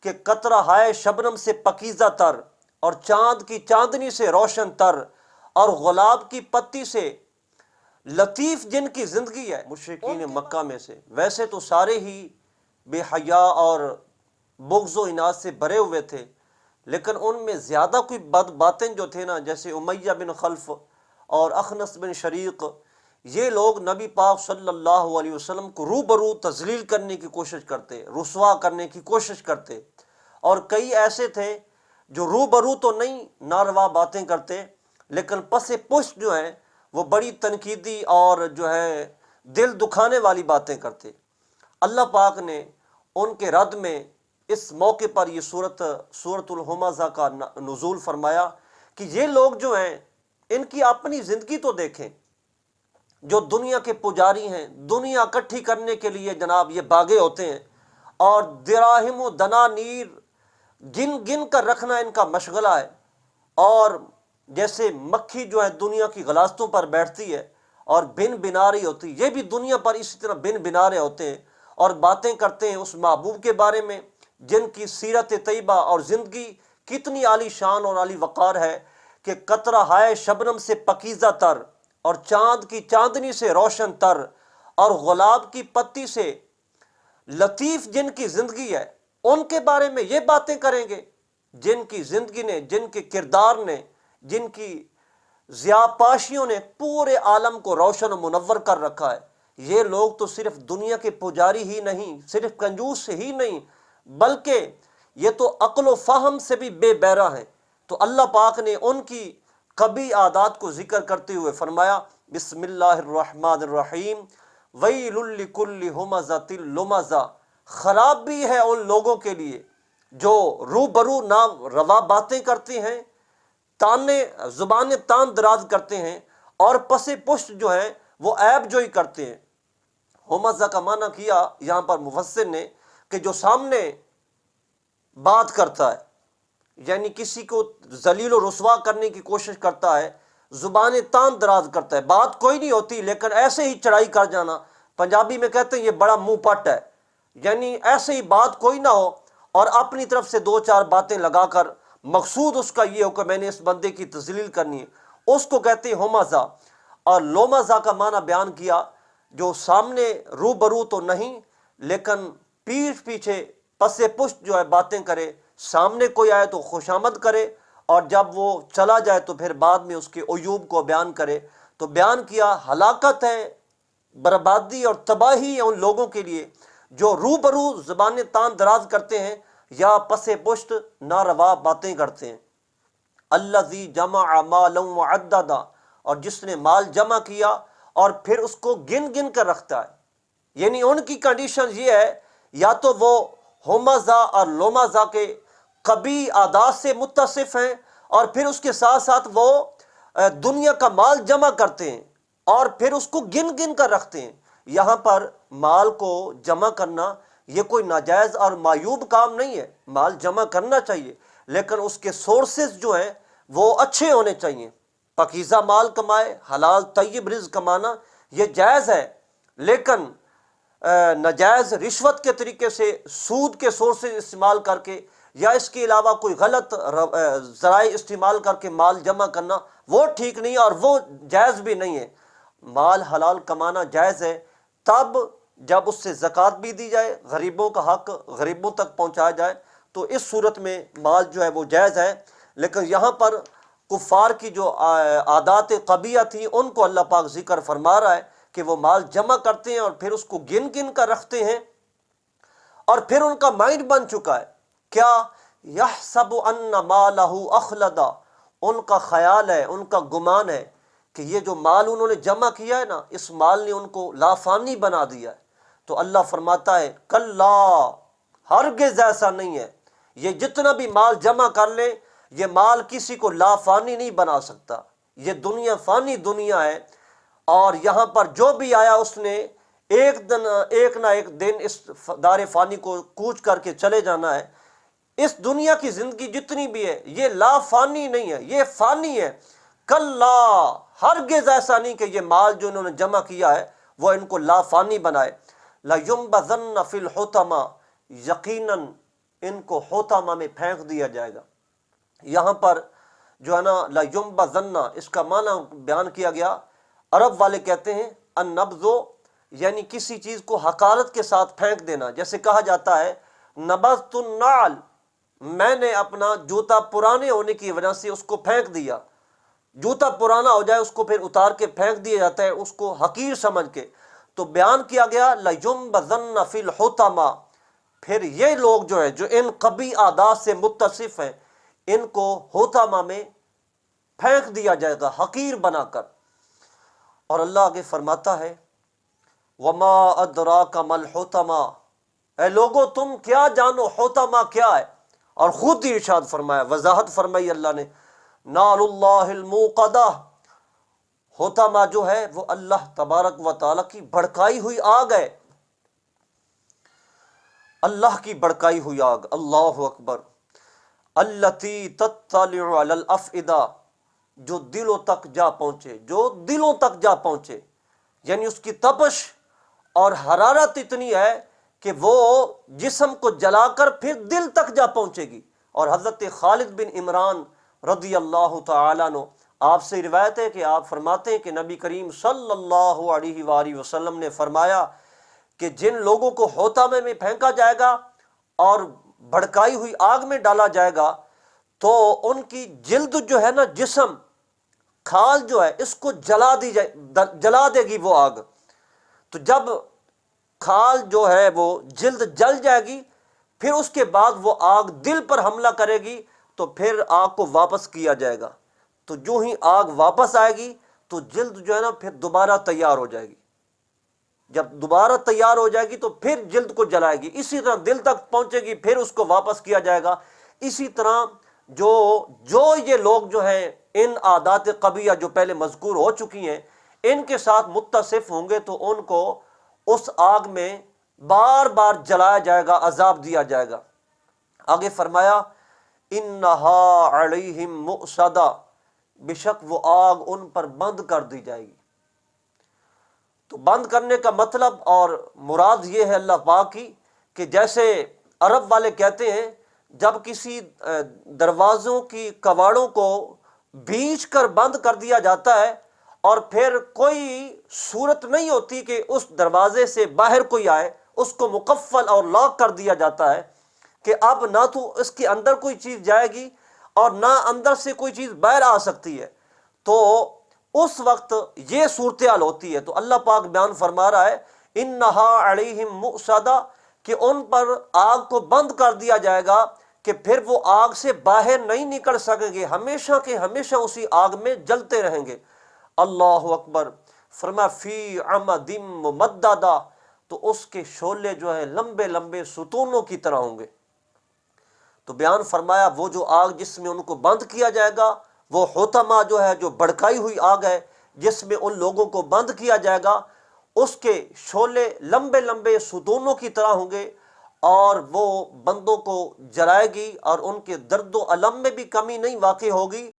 کہ قطرہ ہائے شبنم سے پکیزہ تر، اور چاند کی چاندنی سے روشن تر، اور گلاب کی پتی سے لطیف جن کی زندگی ہے مشرکین مکہ میں سے۔ ویسے تو سارے ہی بے حیا اور بغض و عناد سے بھرے ہوئے تھے، لیکن ان میں زیادہ کوئی بد باتیں جو تھے نا، جیسے امیہ بن خلف اور اخنس بن شریق، یہ لوگ نبی پاک صلی اللہ علیہ وسلم کو روبرو تذلیل کرنے کی کوشش کرتے، رسوا کرنے کی کوشش کرتے، اور کئی ایسے تھے جو روبرو تو نہیں ناروا باتیں کرتے، لیکن پس پشت جو ہیں وہ بڑی تنقیدی اور جو ہے دل دکھانے والی باتیں کرتے۔ اللہ پاک نے ان کے رد میں اس موقع پر یہ سورۃ الہمزہ کا نزول فرمایا کہ یہ لوگ جو ہیں ان کی اپنی زندگی تو دیکھیں، جو دنیا کے پجاری ہیں، دنیا اکٹھی کرنے کے لیے جناب یہ باغے ہوتے ہیں، اور دراہم و دنانیر گن گن کر رکھنا ان کا مشغلہ ہے، اور جیسے مکھی جو ہے دنیا کی غلاستوں پر بیٹھتی ہے اور بن بنا رہی ہوتی، یہ بھی دنیا پر اسی طرح بن بنا رہے ہوتے ہیں اور باتیں کرتے ہیں اس محبوب کے بارے میں جن کی سیرت طیبہ اور زندگی کتنی عالی شان اور عالی وقار ہے کہ قطرہ ہائے شبنم سے پکیزہ تر، اور چاند کی چاندنی سے روشن تر، اور گلاب کی پتی سے لطیف جن کی زندگی ہے، ان کے بارے میں یہ باتیں کریں گے جن کی زندگی نے، جن کے کردار نے، جن کی ضیاء پاشیوں نے پورے عالم کو روشن و منور کر رکھا ہے۔ یہ لوگ تو صرف دنیا کے پجاری ہی نہیں، صرف کنجوس ہی نہیں، بلکہ یہ تو عقل و فہم سے بھی بے بہرہ ہیں۔ تو اللہ پاک نے ان کی قبیح عادات کو ذکر کرتے ہوئے فرمایا، بسم اللہ الرحمن الرحیم، ویل لکل ہمزۃ لمزہ، خرابی ہے ان لوگوں کے لیے جو روبرو نا روا باتیں کرتے ہیں، زبانیں تان دراز کرتے ہیں، اور پس پشت جو ہیں وہ عیب جوئی کرتے ہیں۔ ہمزہ کا معنی کیا یہاں پر مفسر نے کہ جو سامنے بات کرتا ہے، یعنی کسی کو ذلیل و رسوا کرنے کی کوشش کرتا ہے، زبانیں تان دراز کرتا ہے، بات کوئی نہیں ہوتی لیکن ایسے ہی چڑھائی کر جانا، پنجابی میں کہتے ہیں یہ بڑا منہ پٹ ہے، یعنی ایسے ہی بات کوئی نہ ہو اور اپنی طرف سے دو چار باتیں لگا کر مقصود اس کا یہ ہو کہ میں نے اس بندے کی تذلیل کرنی ہے، اس کو کہتے ہیں ہمزہ۔ اور لومزہ کا معنی بیان کیا جو سامنے روبرو تو نہیں لیکن پیٹھ پیچھے پس پشت جو ہے باتیں کرے، سامنے کوئی آئے تو خوشامد کرے، اور جب وہ چلا جائے تو پھر بعد میں اس کے عیوب کو بیان کرے۔ تو بیان کیا ہلاکت ہے، بربادی اور تباہی ہے ان لوگوں کے لیے جو روبرو زبانیں تان دراز کرتے ہیں یا پس پشت ناروا باتیں کرتے ہیں۔ الذی جمع مالا وعددا، اور جس نے مال جمع کیا اور پھر اس کو گن گن کر رکھتا ہے، یعنی ان کی کنڈیشن یہ ہے یا تو وہ ہمزہ اور لومزہ کے قبیح عادات سے متصف ہیں، اور پھر اس کے ساتھ ساتھ وہ دنیا کا مال جمع کرتے ہیں اور پھر اس کو گن گن کر رکھتے ہیں۔ یہاں پر مال کو جمع کرنا یہ کوئی ناجائز اور معیوب کام نہیں ہے، مال جمع کرنا چاہیے، لیکن اس کے سورسز جو ہیں وہ اچھے ہونے چاہیے۔ پاکیزہ مال کمائے، حلال طیب رزق کمانا یہ جائز ہے، لیکن ناجائز رشوت کے طریقے سے سود کے سورسز استعمال کر کے یا اس کے علاوہ کوئی غلط ذرائع استعمال کر کے مال جمع کرنا وہ ٹھیک نہیں اور وہ جائز بھی نہیں ہے۔ مال حلال کمانا جائز ہے تب جب اس سے زکوٰۃ بھی دی جائے، غریبوں کا حق غریبوں تک پہنچایا جائے، تو اس صورت میں مال جو ہے وہ جائز ہے۔ لیکن یہاں پر کفار کی جو عادات قبیحہ تھیں ان کو اللہ پاک ذکر فرما رہا ہے کہ وہ مال جمع کرتے ہیں اور پھر اس کو گن گن کر رکھتے ہیں، اور پھر ان کا مائنڈ بن چکا ہے کیا یحسب ان مالہ اخلدا، ان کا خیال ہے، ان کا گمان ہے کہ یہ جو مال انہوں نے جمع کیا ہے نا، اس مال نے ان کو لافانی بنا دیا ہے۔ تو اللہ فرماتا ہے کلا، ہرگز ایسا نہیں ہے، یہ جتنا بھی مال جمع کر لے یہ مال کسی کو لافانی نہیں بنا سکتا، یہ دنیا فانی دنیا ہے، اور یہاں پر جو بھی آیا اس نے ایک نہ ایک دن اس دار فانی کو کوچ کر کے چلے جانا ہے۔ اس دنیا کی زندگی جتنی بھی ہے یہ لا فانی نہیں ہے، یہ فانی ہے۔ کلا، ہرگز ایسا نہیں کہ یہ مال جو انہوں نے جمع کیا ہے وہ ان کو لا فانی بنائے۔ لَيُنبَذَنَّ فِي الْحُطَمَةِ، یقیناً ان کو حطمہ میں پھینک دیا جائے گا۔ یہاں پر جو ہے نا لَيُنبَذَنَّ، اس کا معنی بیان کیا گیا۔ عرب والے کہتے ہیں النبذ یعنی کسی چیز کو حقارت کے ساتھ پھینک دینا، جیسے کہا جاتا ہے نبذت النعل، میں نے اپنا جوتا پرانے ہونے کی وجہ سے اس کو پھینک دیا۔ جوتا پرانا ہو جائے اس کو پھر اتار کے پھینک دیا جاتا ہے، اس کو حقیر سمجھ کے۔ تو بیان کیا گیا لَيُنبَذَنَّ فِي الْحُطَمَةِ، پھر یہ لوگ جو ہے جو ان قبیح عادات سے متصف ہیں، ان کو حطمہ میں پھینک دیا جائے گا حقیر بنا کر۔ اور اللہ آگے فرماتا ہے وَمَا أَدْرَاكَ مَا الْحُطَمَةُ، اے لوگو تم کیا جانو حطمہ کیا ہے؟ اور خود ہی ارشاد فرمایا، وضاحت فرمائی اللہ نے، نار اللہ الموقدہ، حطمہ جو ہے وہ اللہ تبارک و تعالیٰ کی بھڑکائی ہوئی آگ ہے، اللہ کی بھڑکائی ہوئی آگ، اللہ اکبر، التی تطلع علی الافئدہ، جو دلوں تک جا پہنچے، جو دلوں تک جا پہنچے، یعنی اس کی تپش اور حرارت اتنی ہے کہ وہ جسم کو جلا کر پھر دل تک جا پہنچے گی۔ اور حضرت خالد بن عمران رضی اللہ تعالیٰ عنہ، آپ سے روایت ہے کہ آپ فرماتے ہیں کہ نبی کریم صلی اللہ علیہ وآلہ وسلم نے فرمایا کہ جن لوگوں کو حطمہ میں پھینکا جائے گا اور بھڑکائی ہوئی آگ میں ڈالا جائے گا تو ان کی جلد جو ہے نا، جسم، کھال جو ہے، اس کو جلا دے گی وہ آگ۔ تو جب کھال جو ہے وہ جلد جل جائے گی، پھر اس کے بعد وہ آگ دل پر حملہ کرے گی تو پھر آگ کو واپس کیا جائے گا۔ تو جو ہی آگ واپس آئے گی تو جلد جو ہے نا پھر دوبارہ تیار ہو جائے گی۔ جب دوبارہ تیار ہو جائے گی تو پھر جلد کو جلائے گی، اسی طرح دل تک پہنچے گی، پھر اس کو واپس کیا جائے گا۔ اسی طرح جو یہ لوگ جو ہیں ان عادات قبیحہ جو پہلے مذکور ہو چکی ہیں، ان کے ساتھ متصف ہوں گے تو ان کو اس آگ میں بار بار جلایا جائے گا، عذاب دیا جائے گا۔ آگے فرمایا انہا علیہم مؤصدہ، بے شک وہ آگ ان پر بند کر دی جائے گی۔ تو بند کرنے کا مطلب اور مراد یہ ہے اللہ پاک کی کہ جیسے عرب والے کہتے ہیں جب کسی دروازوں کی کواڑوں کو بھینچ کر بند کر دیا جاتا ہے اور پھر کوئی صورت نہیں ہوتی کہ اس دروازے سے باہر کوئی آئے، اس کو مقفل اور لاک کر دیا جاتا ہے کہ اب نہ تو اس کے اندر کوئی چیز جائے گی اور نہ اندر سے کوئی چیز باہر آ سکتی ہے، تو اس وقت یہ صورتحال ہوتی ہے۔ تو اللہ پاک بیان فرما رہا ہے انہا علیہم مؤصدہ، کہ ان پر آگ کو بند کر دیا جائے گا کہ پھر وہ آگ سے باہر نہیں نکل سکیں گے، ہمیشہ کے ہمیشہ اسی آگ میں جلتے رہیں گے۔ اللہ اکبر، فرمایا فی عمد ممددہ، تو اس کے شعلے جو ہیں لمبے لمبے ستونوں کی طرح ہوں گے۔ تو بیان فرمایا وہ جو آگ جس میں ان کو بند کیا جائے گا، وہ حطمہ جو ہے، جو بھڑکائی ہوئی آگ ہے جس میں ان لوگوں کو بند کیا جائے گا، اس کے شعلے لمبے لمبے ستونوں کی طرح ہوں گے، اور وہ بندوں کو جلائے گی اور ان کے درد و الم میں بھی کمی نہیں واقع ہوگی۔